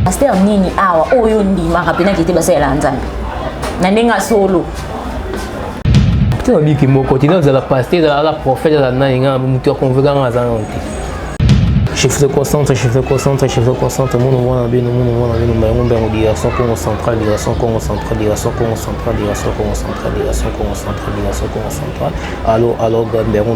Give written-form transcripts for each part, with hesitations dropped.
pasteur nini awa oyo ndimaka pena kite basala nzambe na ndenga solo tu as dit que mon côté dans la pasteur la prophète la nainga mutu convaincant azanti chef se concentre mon on bien mon ben direction Congo central allo bengo.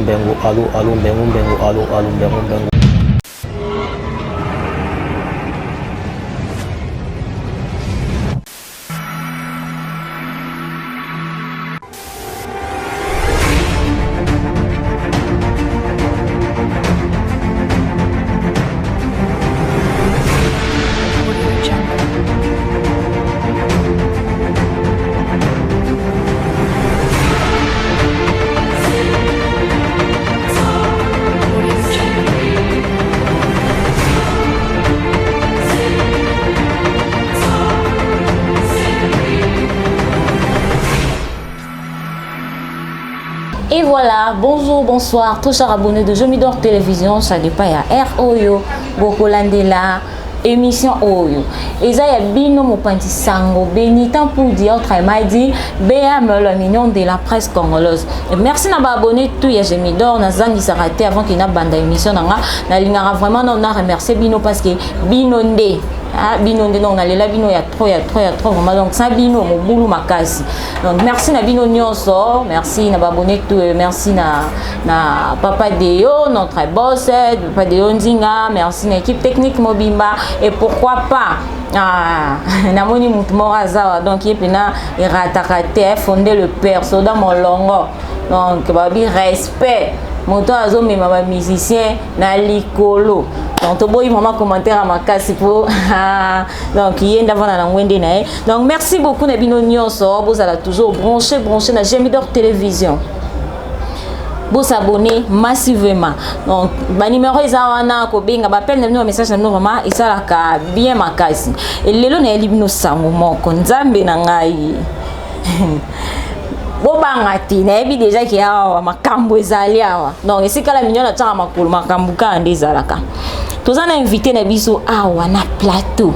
Et voilà, bonjour, bonsoir, tous chers abonnés de Jomidor Télévision, ça dépend à ROYO, Bokolandela, émission OYO. Et ça y a bino mo panti sango, bénitant pour dire autrement dit, BM le mignon de la presse congolaise. Et merci d'avoir abonné tout ya Jomidor, na zangi sa raté avant qu'il n'a banda émission na lingara vraiment on a remercié bino parce que bino ndé. Ah, bino non on allait là bino ya trop vraiment donc ça bino mo boulou makasi donc merci na bino nyonso merci na abonné tout merci na papa Deo notre boss papa Deo Nzinga merci na équipe technique Mobimba et pourquoi pas na moni mutu moraza donc il pena iratakate fonder le père soda molongo donc babi respect moto azomema ba musicien na likolo donc toboyi maman commentaire à ma casse pour donc yenda vana na ngwende na donc merci beaucoup na bino nyonso vous allez toujours brancher na Jomidor Télévision vous abonner massivement donc ba numéro izawana ko benga ba appel na message na vraiment isalaka bien makasi et lelo na elibino sango moko nzambe na ngai bobangati na ebi déjà ki awa makambo ezali awa donc esikala minyo na tsaka makolo makambo ka ndezalaka tozana invité na biso awa na plateau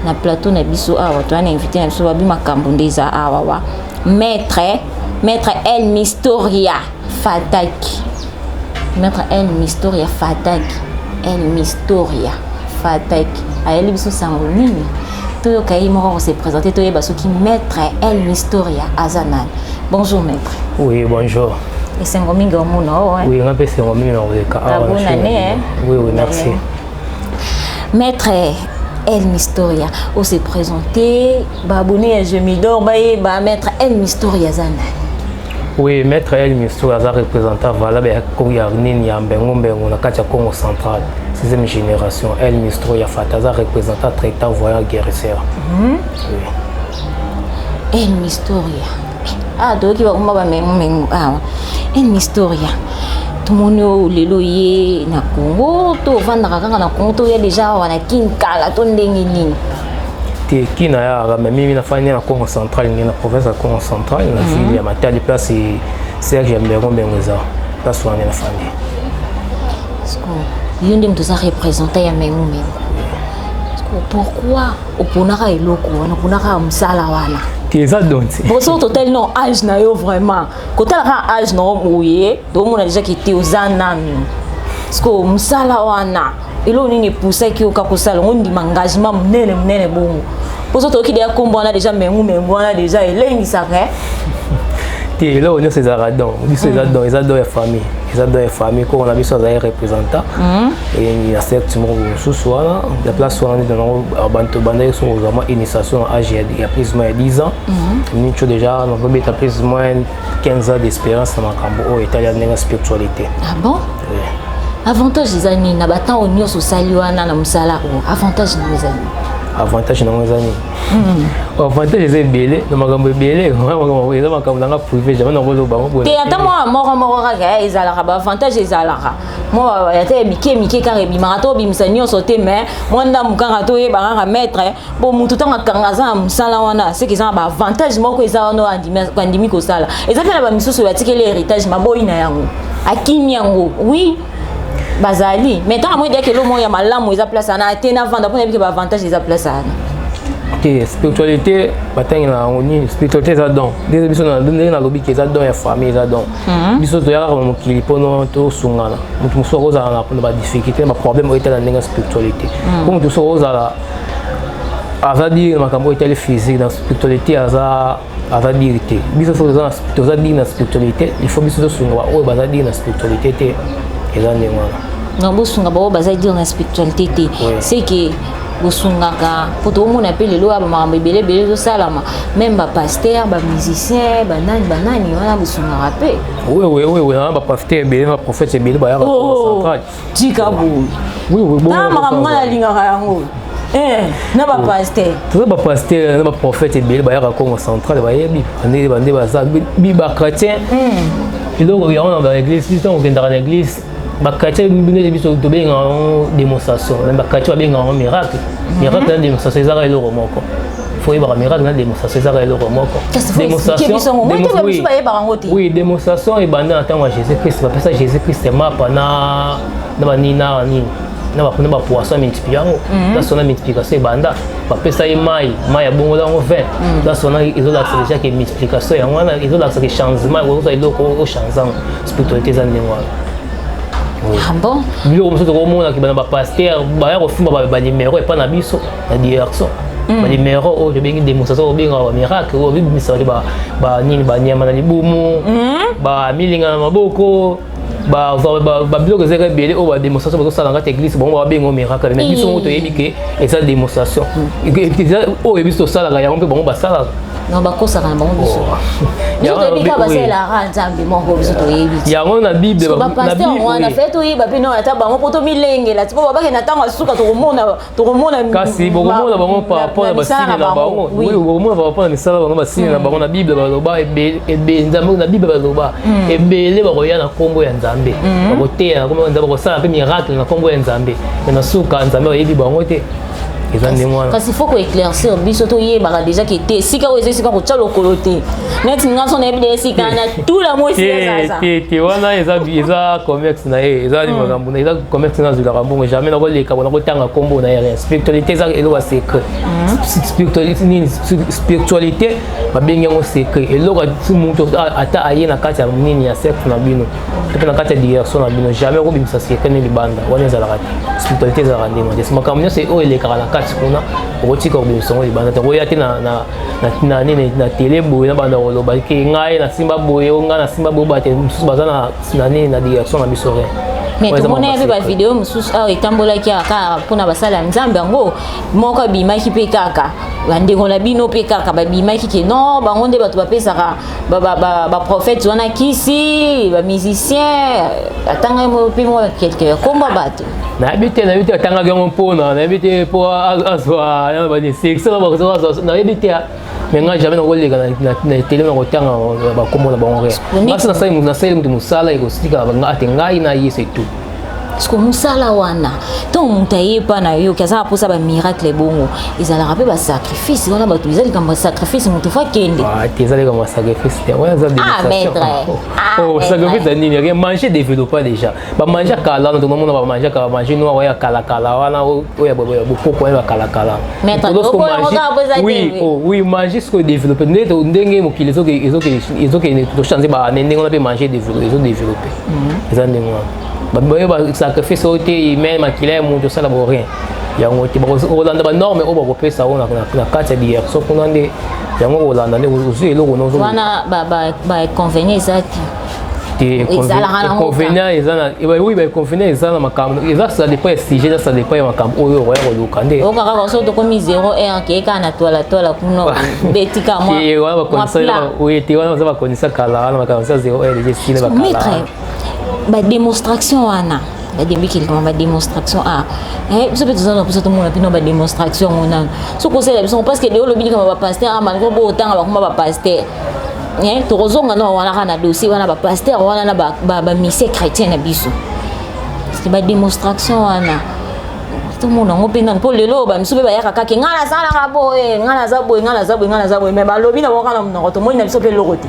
na biso awa tozana invité na biso babi makambo ndeza awa wa maître El Mistoria Fataki ayeli biso sango nini Toyo Kaïmoro s'est présenté, Toyo Basuki, maître El Mistoria Azanan. Bonjour maître. Oui, bonjour. Et c'est un gomingo mono, hein? Oui, on appelle c'est un gomingo bonne année, hein? Oui, merci. Maître El Mistoria, on s'est présenté, Babouni et Jomidor, maître El Mistoria Azanan. Oui, maître El Mistoria Azanan représentant valable à Kouyarnin Yambengo na Katia Congo central. 6e génération, El Mistoria Fataza représentant traitant voyant guérisseur. Oui. El Mistoria. Ah, donc il va El Mistoria. Tout le monde lelo ye na Congo, to vandaka kanga na Congo to ya déjà wana kinkala to ndenge nini. Te kina ya mimi na fanya na Congo central ni na province ya Congo central na ville ya Matadi place Serge Mberongo Bengoza. Place wana na fanya. Il y a des gens qui représentent les mêmes. Pourquoi au Ponara et Loko, on Ponara Msalawana? Tu es adonné. Pour ça, total non âge n'a eu vraiment. Quand tu as âge non mouillé, donc on a déjà quitté aux anan. Parce que Msalawana, et là on est poussé qui au Kakosal, on dit engagement mnene bon. Pour ça, tu as dit qu'on a déjà même on a déjà et là il s'arrête. Et là, on est ces Aradons, ils adorent la famille. Ils adorent la famille, quand on a vu ça, ils représentent. Et il y a certainement sous soi, la place où on est dans le sont vraiment initiation à âge il y a plus ou moins 10 ans. Nous avons déjà plus ou moins 15 ans d'expérience dans le Cambo et dans la spiritualité. Ah bon? Oui. Avantage des années, n'a pas tant au sur Saliwana, na Msala, avantage des années. Avantage dans les années. Avantage c'est belé, dans ma gambe belé, moi dans ma gambe privé, jamais dans le ballon. T'es attends moi raga ezalaka avantage ezalaka. Moi yate mike quand bi marato bi msanyo sauté mais moi nda mukanga to ye banga maître bon mutu tanga kangaza msala wana c'est qu'ils ont avantage moko ezalano andimi ko sala. Ezapela ba misusu ya tikele héritage maboyi na yango. Akimi yango. Oui. bazali mais tant moi dire que le moyen malamu eza place na tena vendre pour que avantage eza place na que spiritualité batangi na ngoni spiritualité za don des biso na lobby que za don ya famille za don biso to yaka mokili pono to sungana mutu musoko za na ba difficulté ba problème eta na ndenge spiritualité comme mutu so za aza dire makambo eta le physique dans spiritualité aza dire te biso so za dire na spiritualité il faut biso sunga o baza dire na spiritualité te eza ndengwana non bosunga ba baza dire na spiritualité te c'est que bosungaka po tomona mpe lelo ya bamakambo ebele tosalama même bapaster bamusicien banani wana bosungaka mpe oui na bapaster ebele baprophète ebele bayaka central tika boye na makambo nga nalingaka yango na bapaster toza bapaster na baprophète ebele bayaka congo central bayebi bande baza bachrétien eloko yango na baéglise biso ntango okendaka na église bakati bino biso tobenga démonstration même bakati babenga miracle na démonstration ezaka eloko moko faut yeba miracle na démonstration ezaka eloko moko démonstration ebanda na ntango ya Jésus Christ bapesa Jésus Christ mapa na banina nini na bakuna bapoisson multiplie yango nasona multiplication ebanda bapesa ye mai ya bongo yango vin nasona ezolakisa déjà ke multiplication yango wana ezolakisa ke changement okoza eloko ochangeango spiritualité eza ndenge wana. Ah bon? Biloko mosusu tokomona kibana bapaster baya kofumba banimero epa na biso na direction banimero oyo tobengi démonstration obenga bamiracle oyo bibimisa banini banyama na libumu bamilinga na maboko babiloko ezaka ebele oyo badémonstration bazosala ngati église bango babenga miracle mais biso ngo toyebi ke eza démonstration oyo biso tosalaka yango mpe bango basalaka non bakosaka na bango biso biso toyebika basalelaka nzambe moko biso toyebi yango na bible bapaster wana fe toyeba mpe no ata bango mpo tomilengela ti mpo babake na ntango asuka tokomona kasi bokomona bango par rapport na basine na bango bokomona par rapport na misala bango basine na bango na bible baloba nzambe na bible baloba ebele bakoya na nkombo ya nzambe bakoteya na nkombo ya nzambe bakosala mpe miracle na nkombo ya nzambe me na suka nzambe bayebi bango te. Kasi faut éclaircir biso to yebaka déjà que te sika oyo ezesika kotya lokolo te neti nga so nayebi de esika na tout la mosi te wana eza commerce na ye eza makambo na eza commerce na zulaka mbongo jamais nakoleka bona kotanga kombo na ye rien spiritualité eza eloko ya secret spiritualité babengi yango secret eloko mutu ata aye na kati ya nini ya secte na bino mpe na kati ya direction na bino jamais okobimisa secret ne libanda wana ezalaka te spiritualité ezalaka ndenge te makambo nyonso oyo elekaka na kati kuna okotika kobimisa ngo libanda te okoya te na tele boye na banda koloba ke ngai nasimba boye ngai nasimba boye bate mosusu baza na nini na direction na biso rien. Mais tomona yape bavideo mosusu awa etambolaki kaka mpona basala ya nzambe yango moko abimaki mpe kaka bandeko na bino mpe kaka babimaki ke non bango nde bato bapesaka baprophète wana kisi bamusicien atanga mpe mo quelque komba bato nayebi te atangaki yango mpona nayebi te mpo azwa nayebi te mais nga jamais nakoleka na tele na kotanga bakombo na bango rien ngasi nasali mutu mosala ekosika ate ngai na ye c'est tout parceque mosala wana ntango moto ayepa na yo azala mposa bamiracle ebongo ezalaka mpe basacrifice wana bato eza likambo ya sacrifice moto fo akende te eza likambo ya sacrifice te wana eza sacrifice ya nini rien manger développa déjà bamange kala wana tonomona bamange noir oyo ya kalakala wana oyo bokoko wana bakalakala oui manger soki odéveloppe ndenge mokili ezokende tochange ndenge wana mpe manger ezodéveloppe eza ndenge wana bayoba sacrifice oyo te humain makila ya moto osala bo rien yango te bakolanda banorme oyo bakopesa oyo na kati ya direction kuna nde yango kolanda nde ozwi eloko wana bainconvénient eza ti bainconvénient eza na makambo eza ça dépend ya sujet ça dépend ya makambo oyo okoya koluka nde okaka so tokomi 0 heure keyeka na twala kuno betika wana baza bakonisa kala wana bakonisa 0 heure deja esile bakala badémonstration wana badembikilikama badémonstration biso mpe tozala na mposa tomona mpino badémonstration wana soki osala biso parce que de olobi likama bapaster amalko bootanga bakoma bapaster tokozonga no wana kaka na dossier wana bapaster wana na bamisie chrétien na biso parce que badémonstration wana tomona ngo mpe nani mpo lelo bamiso mpe bayaka kake ngai nasalaka boye ngai naza boye mais balobi na boka na monoko tomoni na biso mpe eloko te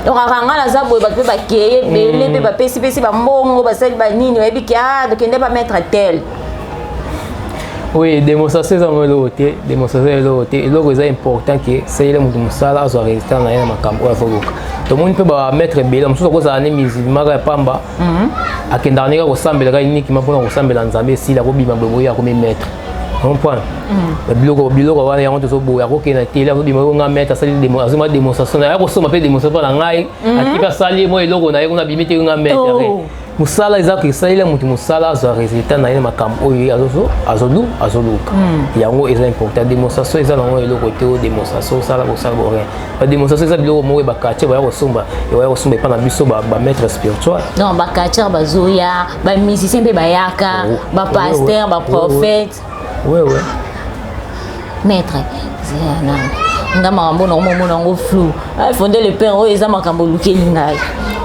donc akanga za boye bato ba keye belé pe ba pesi ba mbongo ba sali ba nini ba bika donc ndé pas mettre tel. Oui, démonstration est l'autre, démonstration est l'autre. Et l'autre est important que c'est le monde musala soit résistant na makambo ya foloka. Tout le monde peut ba mettre belé, mususu ko za ne musulman ga pamba. Akendaniga ko sambela uniquement pour ko sambela nzambe si la ko bima bobo ya ko mettre. Comprendre? Biloko wana yango to so boya ko kena tele ko bima ko nga mettre sali démonstration na ko so ma pe démonstration na ngai. Atika sali mo eloko na yeko na bimite nga mettre. Musala ezaki salela mutu musala azwa résultat na ye makambo oyo azoluka yango eza important démonstration eza nango eloko te démonstration osala kosala rien ba démonstration eza biloko moko bakatier baya kosomba epa na biso bamaître spirituel non bakatier bazoya bamusicien mpe bayaka bapaster baprophète ouais maître nga makambo naomomona yango flou fonde le père oyo eza makambo olukeli ngai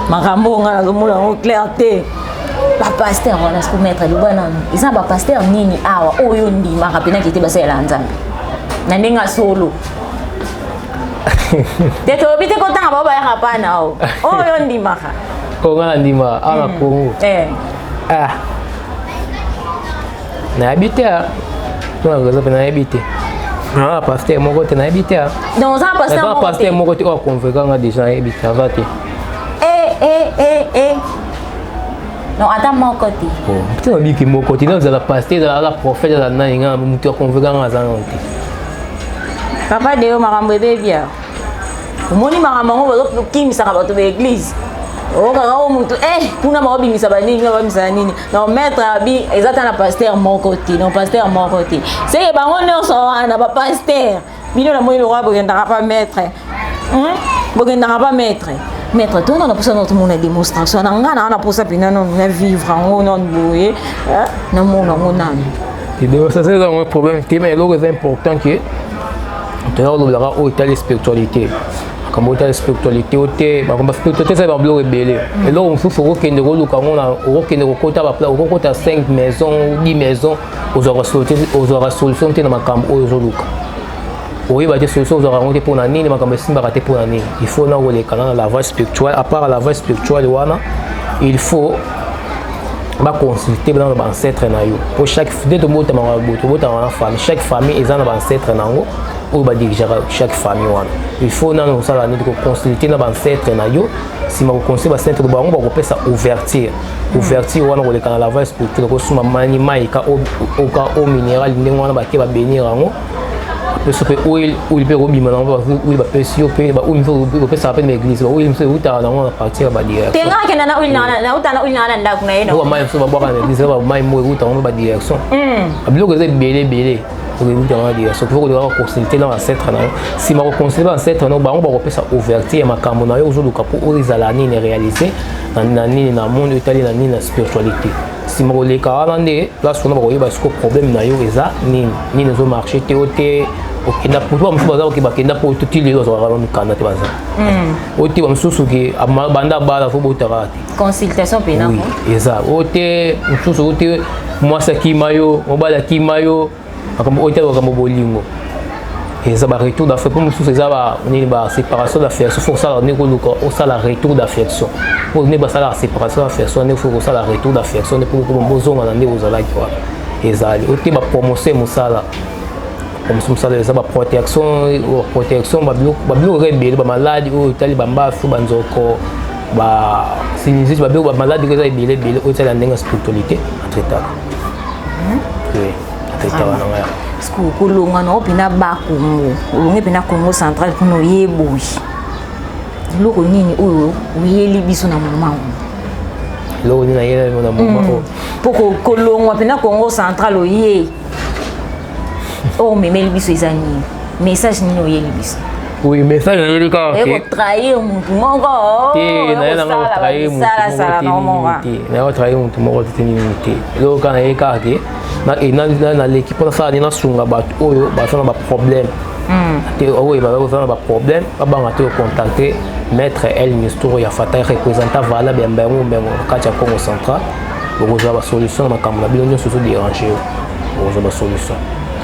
makambo nga nazomona yango clarté bapaster wana siko maître libana eza bapaster nini awa oyo ndimaka mpenaki ete basalela nzambe na ndenge asolo te toyobi te kotanga bao bayaka pana o oyo ndimaka nga na ndima awa na Congo nayebi te tonaza mpe nayebi te pasteur moko te nayebi te donc oza pasteur moko te oyo aconvaincre nga déjà nayebi te aza te non ata moko te te nabiki moko te nazala pasteur ezala prophète ezala nani nga motu aconvaincre nga aza nano te papa deyo makambo ebebia omoni makambo yango bazokimisaka bato baeglise okaka o mutu kuna baobimisa banini babimisa nini non maître abi eza ta na pasteur moko te non pasteur moko te seke bango nyonso wana bapaster bino na moi lokwa bokendaka pa maître bokendaka pa maître maître to na posa notre mona démonstration na ngana na posa pina non na vivre en non boye na mona ngonani et donc ça c'est un problème mais l'autre est important que tu as l'obligation au telle spiritualité comme au telle spiritualité au té ba comme spiritualité c'est ba bloc rebelle et là on faut que ne rolo quand on a que ne kokota ba pla ko kota 5 maisons 10 maisons aux aura solution te na makambo oyo zoluka oui bah des solutions aux aura monté pour na nini makambo simba raté pour na nini il faut na les canaux la voie spirituelle à part la voie spirituelle wana il faut ba consulter dans ba ancêtre na yo pour chaque dès to mota ma famille chaque famille ils en a ba ancêtre na ngo ou ba diriger chaque famille wana il faut na ça la nid ko consulter na ba ancêtre na yo si ma conseil ba ancêtre ba ngo ba ko pesa ouverture wana ko le kana la voie spirituelle ko suma mani mai ka au minéral ndenge wana ba ke ba bénir ngo parce que il peut robima na ba oui ba pesio pe ba il faut pesa appel l'église ba il faut uta na ngona partir ba dire tenga kena na na uta na na ndaku na yeno ba mai so ba ba na l'église ba mai mo uta ba direction abilo que belé pour vous dire ce qu'il faut que consulter dans ancêtre na si ma consulter ancêtre na ba on ba pesa ouverture makambo na yo ozoluka pour ozala nini réaliser na nini na monde italien na nini na spiritualité si ma le ka nde place on ba ko ba ce problème na yo eza nini zo marché te ote okenda pour toi mfu baza okeba kenda pour tout les autres va nous kana te baza oti ba msusu ki banda bala fo botara te consultation pena oui eza ote msusu ote mwasa kimayo mobala kimayo akambo ote akambo bolingo eza ba retour d'affection pour msusu eza ba nini ba séparation d'affection faut ça ne ko luka o ça la retour d'affection pour ne ba ça la séparation d'affection ne faut ça la retour d'affection ne pour ko mbozonga na nde ozala kwa eza ote ba promotion musala comme ça les protection babilo rebelle ba maladie ou tali bamba fu banzoko ba sinisi babilo ba maladie que ça ebele o tali ndenga spiritualité traiter oui traiter wana ya sku kulunga no pina ba Congo ulunge pina Congo central kuno yeboyi loko nini oyo uyeli biso na mama loko nini na yela na mama poko kolongwa pina Congo central oye oh mais biso ezani message nini oyeli biso oui message oyeli ka ko trahir mutu moko te na yana ko trahir mutu moko te ni te lo kana eka ke na l'équipe na ça na sunga ba oyo ba sona ba problème te oyo ba sona ba problème ba banga te contacter maître El Mistoro ya fata représentant valable mbengo kacha Congo central pour avoir solution na makambo na bilo nyonso so déranger pour avoir solution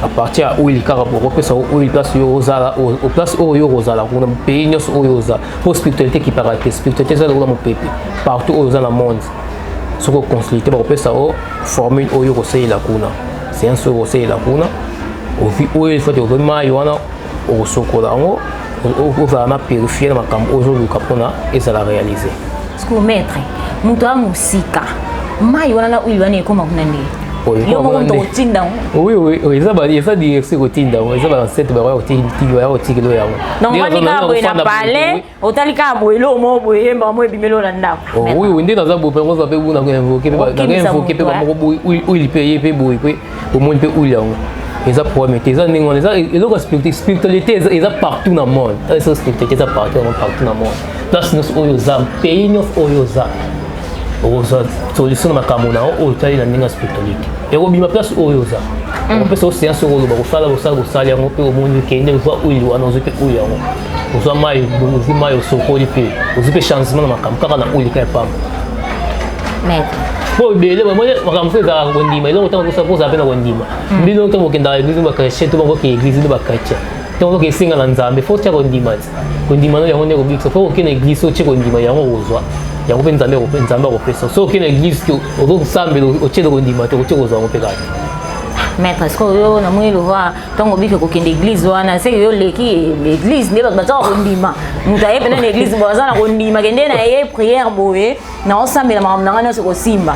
à partir où il carabo repesa où il place yozala au place où yozala kuna pays nyos où yoza pour spiritualité qui parate spiritualité ça dans mon pays partout où yoza dans le monde ce que consulter repesa au formule où yozala la kuna c'est un seul yozala la kuna au fi où il faut que vraiment yona au sokola ngo au va na périfier ma camp aujourd'hui kapona et ça la réaliser ce que maître muto musika mai wana où il va ne comme kunande oui, oui, ça va dire ça dire c'est rotinda, ça va cette barre au tigre au tigre là. Non, on dit qu'on a parlé, au talika boilo mo boye ba mo bimelo landa. Oui, oui, ndé dans un beau pengo ça peut vous invoquer où il paye paye boy au monde où il y a. Et ça pour mettre ça ningo ça et le spiritualité est ça partout dans le monde. Ça spiritualité ça partout dans le monde. Place nous oyozam, pays nous oyozam. Oza solution na makamona o tali na ninga spiritualité et obima place oyoza on peut so séance o loba ko sala yango pe o monde kende ko o ili wana zo pe o yango oza mai bo mai o sokoli pe ozo pe changement na makam kaka na o ili ka pam maître po bele ba mo makam fe za wondima ile otango ko sa pe na wondima mbino ntango kenda église ba ka cheto ba ko église ba ka cha ntango ke singa na nzambe fo cha wondima no yango ne ko bikso fo ke na église o che wondima yango ozwa yango pe nzambe kopesa soki na église ozosambela otyele kondima te otyele kozwa yango mpe kaka maître est-ce que yo na mwili wa ntango bike kokende église wana seke yo leki l'église nde bato bazaka kondima moto aye pena na église bo aza na kondima kende na ye prière boye na osambela makambo na nga nyonso kosimba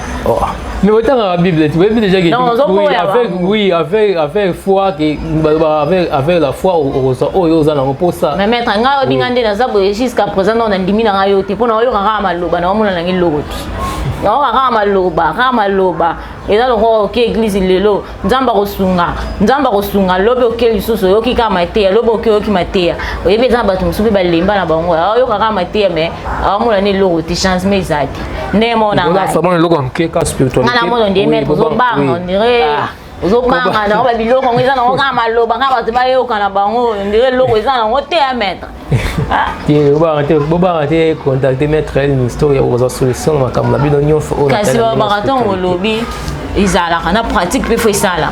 mais otanga bible tu vois déjà que avec foi avec la foi oyo oza nango mposa mais maître nga odinga nde naza boye jusqu'à présent na ndimi na nga yo te mpona oyokaka maloba na omona nangi loko te naokaka maloba eza lokoko oke église lelo nzambe akosunga lobi oke lisusu oyoki kaka mateya lobi oke oyoki mateya oyebi eza na bato mosusu mpe balemba na bango oyokaka mateya mais aomona ne eloko te changement eza te nde mona nga na mono ndie maître ozobanga ondire ozobanga nango babiloko yango eza nango kaka maloba kaka bato bayoka na bango ondire eloko eza nango te ya maître bobanga te contacter maître une histoire oza solution na makambo na bino nyonso oyo kasi babaka ntango olobi ezalaka na pratique mpe fo esala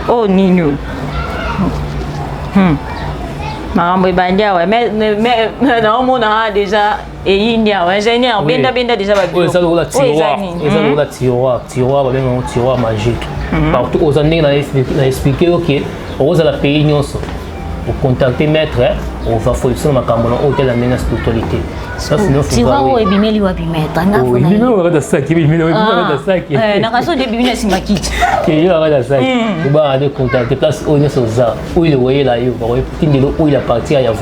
oh nini makambo ebandi awa naomona déjà eyindi awa ingénieur benda déjà eza lokola tiroir babengaka tiroir magique partout oza ndenge na explike yo ke okozala pays nyonso ocontacte maître ova solution na makambo na oyo tala ndenge ya spiritualité tiroir ebimeli wapi maître nakaso nde ebimeli na nsima kiti obanga nde contacte place oyo nyonso oza oyo ewoyela yo bakotindela oyo apartir ya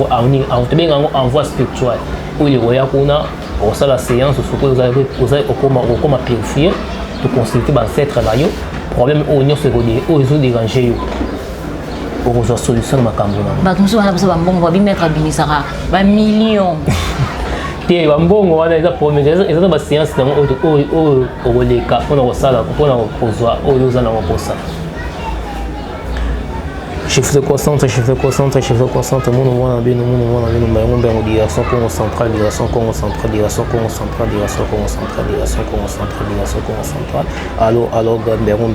tobenga yango envoi spirituel oyo ewoya kuna okosala séance soki okoma purifier toconsulte bancetre na yo problème oyo nyonso oyo ezoderange yo okozwa solution na makambo na bato mosusu wana poso bambongo babimetre abimisaka bamillion te bambongo wana eza promese eza na baséance nango oyo okoleka mpona kosala mpona kozwa oyo oza nango mposa chef de concentre, mon direction Congo centrale, allô, Bengo,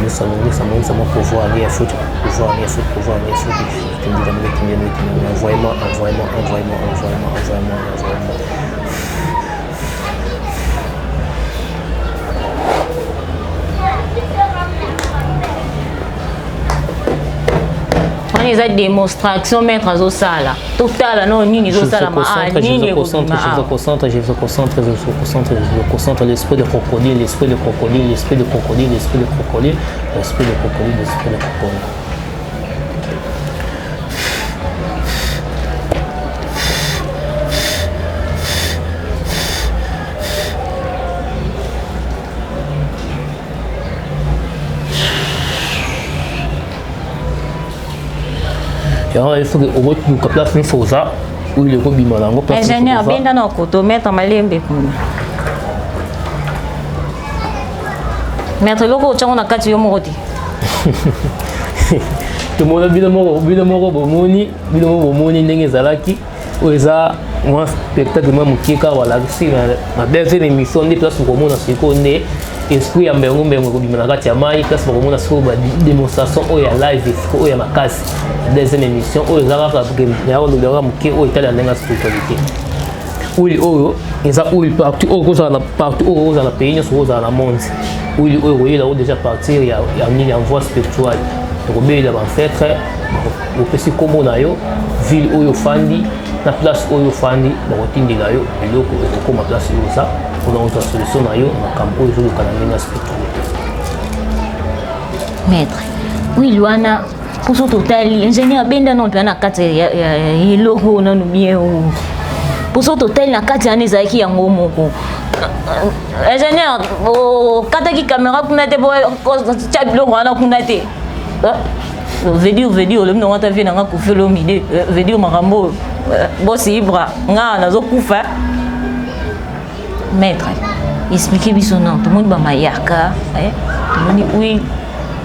nous sommes pouvoir aller à foot, envoyez-moi. les a démonstration maître azosala totala no nini zosala ma nini je me concentre l'esprit de crocodile il faut que au place une fosa où il est bima nango place ingénieur benda na koto mettre malembe kuna mettre loko chango na kati yo moko ti tout le monde bino bomoni ndenge ezalaki oyo eza mwa spectacle mwa mokie kaka balakisi na belle émission nde place okomona sikoyo nde esprit ya mbengo ekobima na kati ya mai place bakomona sikoyo badémonstration oyo ya live esiko oyo ya makasi deuxième émission oyo eza kaka yakolobaka mokie oyo etali ya ndenge ya spiritualité wili oyo eza wili partout oyo kozala na pays nyonso kozala na monde wili oyo koyela oyo déjà partir ya nini ya voie spirituelle tokobelela banfetre opesi nkombo na yo ville oyo ofandi na place oyo ofandi bakotindela yo eloko ekokoma place oyo oza mpona kozwa solution na yo makambo oyo ezoluka na ndenge ya spiritualité. Maître wili wana mposo totali ingénieur abenda no mpe na kati ya eloko nanu bien mposo totali na kati wana ezalaki yango moko ingénieur okataki caméra kuna te po tia biloko wana kuna te veut dire olobi nango ata vie nanga kufela omide veut dire makambo bosi ibra nga nazokufa. Maître expliquer biso non tomoni bamayaka tomoni wi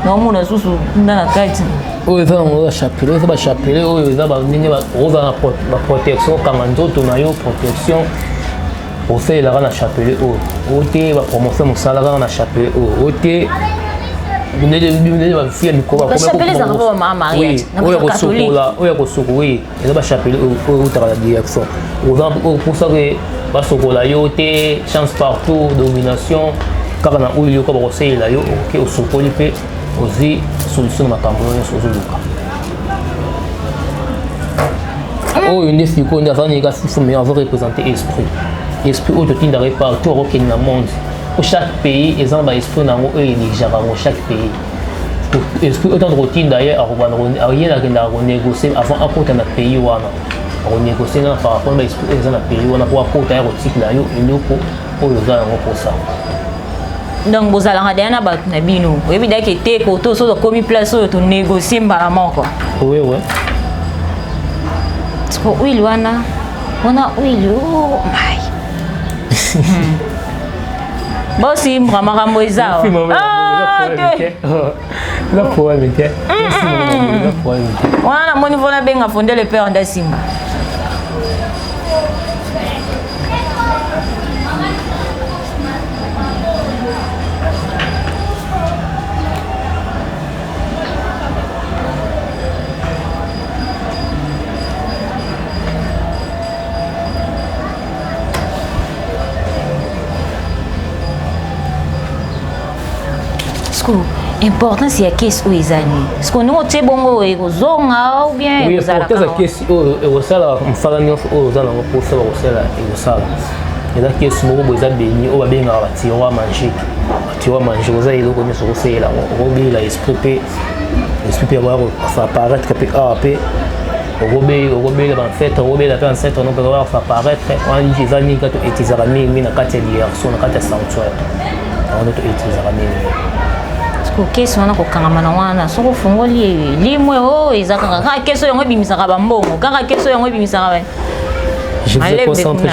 naomona susu nda na kati oyo eza nango bachapelet eza bachapelet oyo eza ndenge ozala na baprotection okanga nzoto na yo protection osalelaka na chapelet oyo te bapromotion mosala kaka na chapelet oyo te ndenge bafia mikolo oyo kosokola eza bachapelet oyo otaka na direction oyo mposake basokola yo te chance partout domination kaka na oyo yoka bakosalela yo oke osokoli mpe ozwi solution na makambo nyonso ozoluka oyo nde sikoyo nde azalani kasi mais azo représenter esprit oyo totindaka partout akokende na monde po chaque pays eza na baesprit nango oyo enexigeaka yango chaque pays esprit oyo tanda kotinda ye ye akendaka konégocie avant akota na pays wana akonégocie ngana par rapport na baesprit oyo eza na pays wana po akota ye kotikela yo eloko oyo oza yango mposa. Donc bozalaka deya na bato na bino oyebi daki ete koto so tokomi place oyo tonégocie mbala moko oui siko wili wana wili mai bosimbra makambo eza wana namoni mpona benga fonde le père ndasimba importance ya kesi oyo eza nini siko ndenge otie bongo ekozonga ou bien importance ya kesi oyo ekosala mosala nyonso oyo oza nango mposa bakosala ekosala eza kesi moko boye eza beni oyo babengaka batiroir magique oza eloko nyonso okoseyela yango okobelela esprit mpe yakofa apparaître mpe awa mpe okobelela banfetre okobelela mpe ancêtre no mpe okofa apparaître wana eza nini kati outiliser mingi na kati ya liaction na kati ya sanctuaire yango nde toutiliser mingi kesi wana kokangama na wana soki ofungoli limwe oyo eza kaka kesi oyo yango ebimisaka bambongo kaka kesi oyo yango ebimisaka Je me concentre.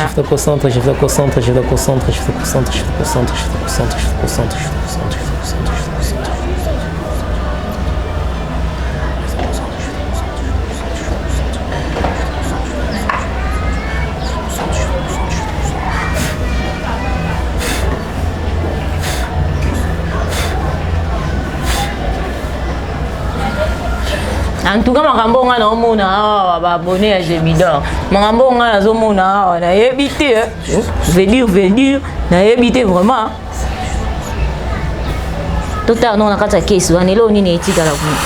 En tout cas, makambo nga na omona awa baabonné ya Gémidor. Makambo nga nazomona awa na yebité veut dire na yebité vraiment. Tota non na kata case wana elo nini etikala kuna.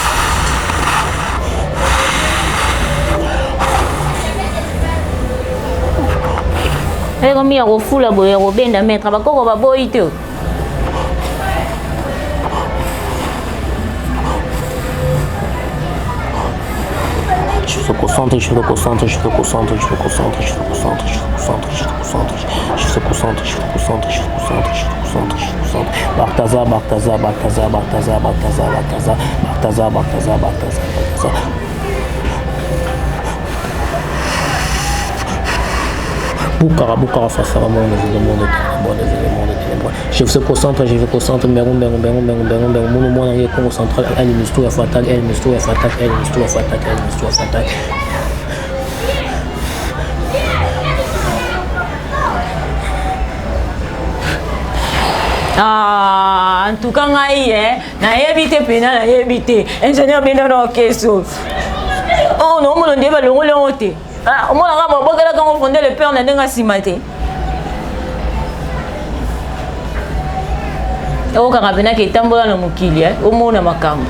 Eko mi ya kofula boye kobenda maître bakoko baboyi te. Je me concentre. Boukara face à moi, je se concentre, Merou, mon est concentré, elle est fatale. Ah, en tout cas, na évité pena, na évité. Ingénieur bien dans question. Oh non, mon Dieu, le rôle ah, on a quand on fondait le père, on a déjà simaté. Au carabina qui est tambour dans le mukili, au monde à Macam.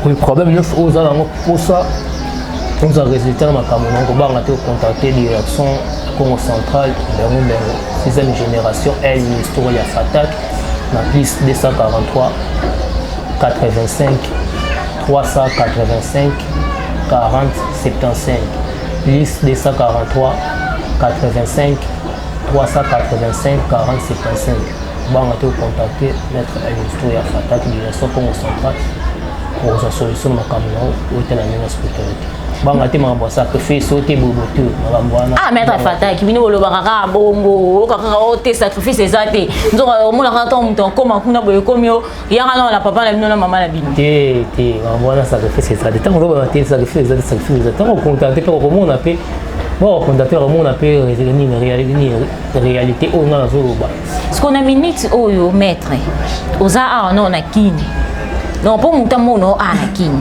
Oui, problème neuf aux alentours pour ça. On a résulté dans Macam, on a contacté direction Congo central, Berou, 6e génération, elle, l'histoire de Fatak, la piste 243, 85, 385, 40, 75, liste 243, 85, 385, 40, 75. Bon, on a contacté maître l'histoire de Fatak, direction Congo central, pour sa solution de Macamino, où était la même spiritualité. Bon, on a été sacrifié, sauter Boboto. Ah, maître Fatak, qui vient au Baraka, Bongo, au sacrifice des athées. Nous avons un comme un coup comme yo, il y a un la papa, la maman, la bille. On a sacrifié des athées. Tant qu'on a été sacrifié des athées, tant qu'on a contacté, on a fait. Bon, contacté, on a fait une réalité au nom de ce qu'on a mis au maître, aux arts, non, à qui. Non, pour mon temps, non, à qui.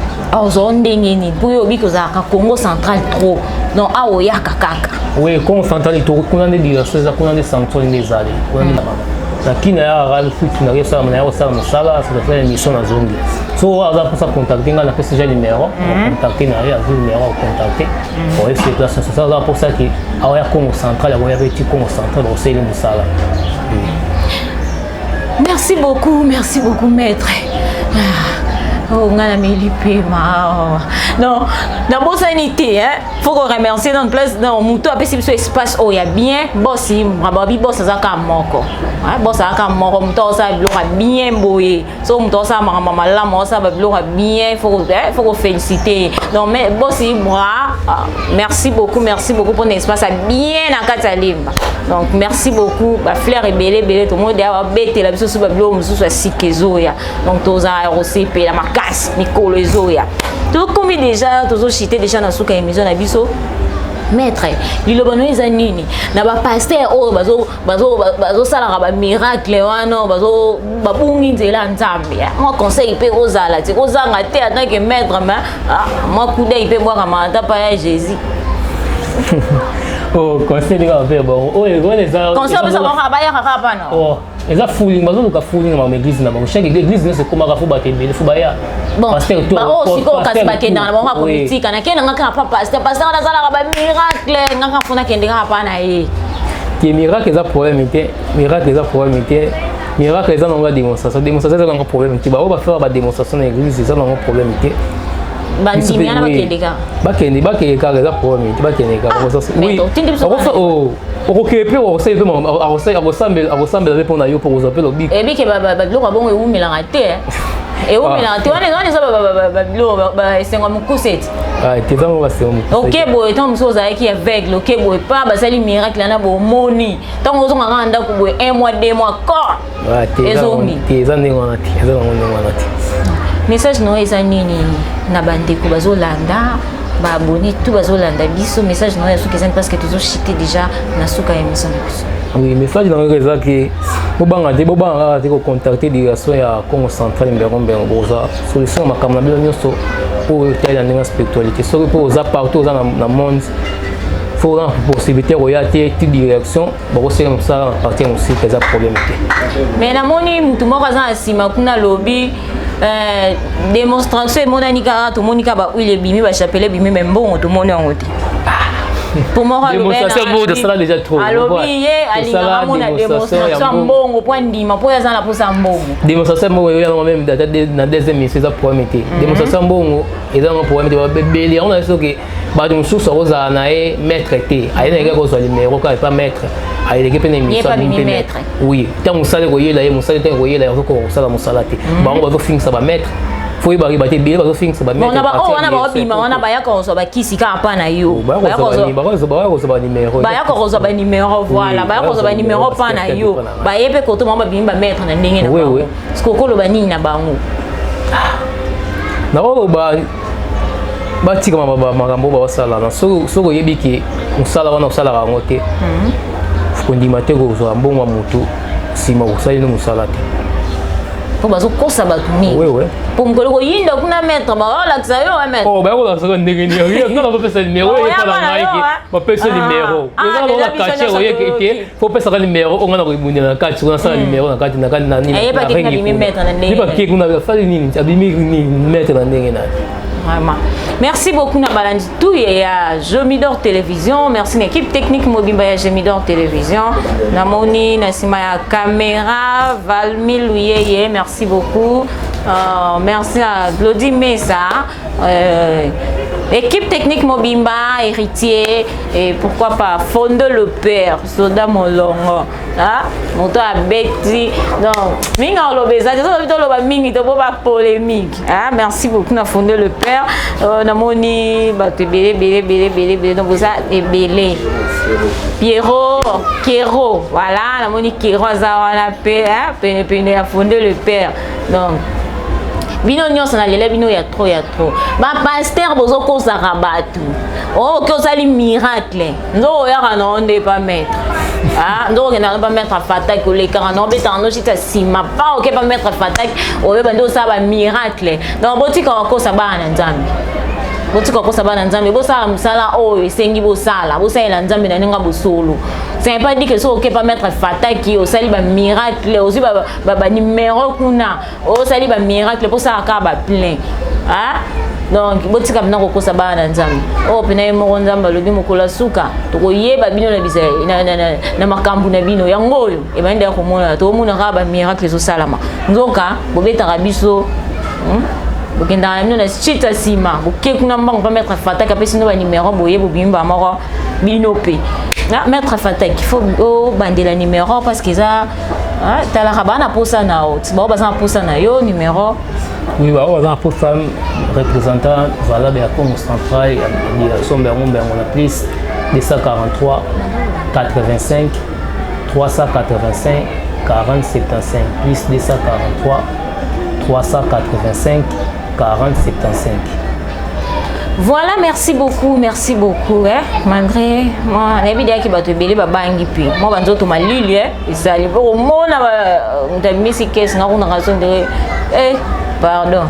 Aux zones d'ingénie, pour yo, because à Congo central trop. Non, à Oyaka Kaka. Oui, Congo central, il faut des directions, qu'on a des sanctions des allées. La Kina a fait ça, fait l'émission dans la zone. So, on a pour ça contacter, on a fait ce numéro, contacter, on a vu le numéro, contacter. Pour essayer de placer ça, c'est pour ça qu'il y a Congo central, il y a un petit Congo central, on sait les Moussala. Merci beaucoup, maître. Oh, on a mis l'IP, non, dans bonne sanité, hein. Faut qu'on remercie dans place, dans mouton, après si ce espace, oh, il y a bien, bossi, rababi, boss, ça comme moko. Hein, boss, ça comme moko, mouton, ça, bien boyé. So, mouton, ça, maman, là, moi, ça, bien, faut qu'on féliciter. Non, mais bossi, bras, merci beaucoup pour l'espace, bien à Katalimba. Donc, merci beaucoup, Flair et Bélé, tout le monde a bêté la bisous, soit Sikezoya. Donc, tous à ROCP, la marcasse, Nicole Zoya. Tout comme déjà, tous cité déjà dans ce émission, la bisous. Maître, il a nini na ba pasteur oh bazo sala ba miracle wana bazo babungi nzela nzambe moi conseil pe ozala ti ozanga te en tant que maître mais moi kuda ipe moi kama ta pa ya Jésus. Oh, conseil de faire bon. Oh, les ça. Conseil ça va ba ya kaka no. Oh, eza fooling bazo ka fooling na église na bango. Chaque église c'est comme ka ba tembele fu ba ya. Bon, bah aussi quand on casse dans la banque politique, on a qu'un n'a pas pasteur on a ça là miracle, on a qu'on a qu'un n'a pas naïe. Qui miracle est un problème était, miracle est un problème était, miracle est un démonstration, démonstration est un problème. Tu vas faire la démonstration dans l'église, c'est un problème était. Bandi bien là bakende est un problème, tu vas tenir oui. On répondre à pour vous appeler le bic. Et bien que ba bon ou mélangaté. Et où mélange tu vois les ça c'est comme couset. Ah, tu vas voir c'est OK bon étant chose qui aveugle, OK bon pas ba ça les miracles là bon moni. Tant on a rendre ko 1 mois 2 mois corps. Ah, tu ça n'est on a message no eza nini na bandeko bazolanda ba abonné tout bazolanda biso message no ya soki eza parce que toujours chité déjà na suka ya émission na biso. Oui, message dans les que bobanga te ko contacter direction ya Congo central Mbero boza solution makamna bilo nyonso pour telle ndenge spiritualité so pour za partout dans le monde faut la possibilité royauté toute direction bon c'est comme ça partir aussi que ça problème. Mais na moni mutu moko za sima kuna lobby démonstration monanika to monika ba oui les bimi ba chapelet bimi même bon to moni en côté. Pour moi le démonstration de ça déjà trop. Alors bié alinga mona démonstration mbongo point ndima po ya zana po sa mbongo. Démonstration mbongo ya même dans deuxième mission ça problème était. Démonstration mbongo et dans problème de bébé on a dit que ba de sous rosa na e maître té. Aïe na ko so numéro ka pas maître. Aïe ke pena mission maître. Oui, tant on sale royer là, on sale royer là, on ko sala mo salate. Ba on va finir ça va maître. faut y baribater bien parce que fin ça va mettre on a ba bima on a ba ya ko so ba kisika pa na yo ba ya ko so ba numéro ba ya ko so ba numéro voilà ba ya ko so ba numéro pa na yo ba yepe ko to mo ba bimba mettre na ndenge na oui sko ko lo ba nini na bango na o ba tika makambo ba sala na soko yebi ki musala wana usala ka ngote kondima te ko zo mbongo mutu sima usali no musala te po bazo kosa ba tuni oui pour mkolo ko yinda kuna mettre ba wala ksa yo mettre oh ba ko la soko ndenge ni yo na ba pesa numéro yo pa na ngai ba pesa numéro yo na ba kache yo ke faut pesa ka numéro on na ko ibuni na kache on sa numéro na kati na kan na ni ba ke na bimi mettre na ndenge ni ba ke kuna ba fali ni abimi ni mettre na ndenge na vraiment. Merci beaucoup Nabalandi tout et à Jomidor Télévision. Merci l'équipe technique Mobimba ya Jomidor Télévision. Namoni Nasima ya caméra Valmil Ouyeye. Merci beaucoup. Merci à Glody Mesa. Équipe technique Mobimba, héritier et pourquoi pas Fonde le Père, Soda Molongo, hein? Monto à Betty. Donc, minga lobeza, mingi to pas polémique. Hein? Merci beaucoup na Fonde le Père. Na moni bato belé donc ça et belé. Pierrot, Kero, voilà, na moni Kero zawana pe, hein? Pene à Fonde le Père. Donc bino nyonso na lele bino ya trop ba pasteur bozo ko sarabatu oh ko sali miracle ndo ya kana onde pas mettre ah ndo ngena pas mettre fatak ko le kana no beta no chita sima pas OK pas mettre fatak o be bando sa ba miracle donc botika ko sabana nzambi botika ko sabana nzambi bo sala musala o esengi bo sala nzambi na ninga bosolo c'est pas dit que ça OK pas mettre fatak qui au sali ba miracle aussi ba numéro kuna o sali ba miracle pour ça ka ba plein ah donc botika bina ko sabana nzambi o pena mo nzamba lobi mokola suka to ko yeba bino na bisa na makambu na bino yangoyo e ba nda ko mona to mona ka ba miracle so salama nzoka bobeta rabiso bokenda na na chita sima boke kuna mbango pas mettre fatak apesi no ba numéro boye bobimba moko bino pe na mettre fatak il faut bandela numéro parce que ça tala rabana posa na o tiba baza posa na yo numéro oui ba baza posa représentant valable à Congo central ya sombe ngombe ngona plus 243 85 385 40 75 plus 243 385 40 75. Voilà, merci beaucoup hein. Malgré moi, la vidéo qui va te béler babangi puis moi banzo to malili et ça les pour mona on misi caisse na on raison de pardon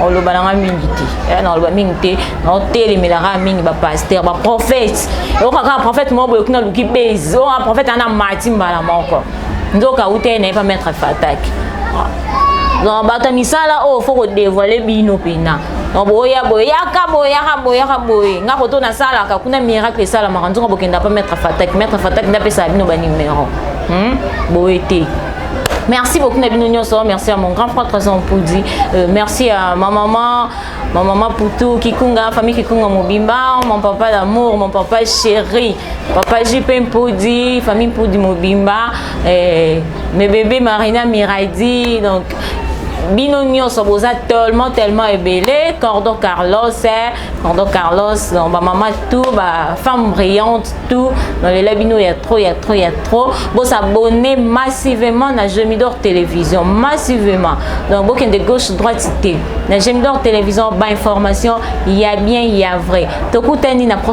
on le balanga mingiti na le mingiti na télé milara mingi ba pasteur ba prophète o ka prophète mo boyo kuna luki base o prophète ana mati mbala moko ndoka ute na pas mettre fatak donc bata misala o faut dévoiler bino pena donc boya nga koto na sala ka kuna miracle sala makanzo bokenda pas mettre fatak nda pesa bino ba numéro boete. Merci beaucoup Nabino Nyonso, merci à mon grand frère Trésor Poudi, merci à ma maman Poutou, Kikunga, famille Kikunga Mobimba, mon papa d'amour, mon papa chéri, papa Jipin Poudi, famille Poudi Mobimba, mes bébés Marina Miraidi, donc Bino Nyonso boza tellement ébélé, Cordon Carlos, donc ma maman tout, ma femme brillante tout, dans les labino il y a trop. Bon s'abonner massivement à Jomidor Télévision, massivement. Donc beaucoup de gauche droite cité. Na Jomidor Télévision, bah information, il y a bien, il y a vrai. Tokutani na prochaine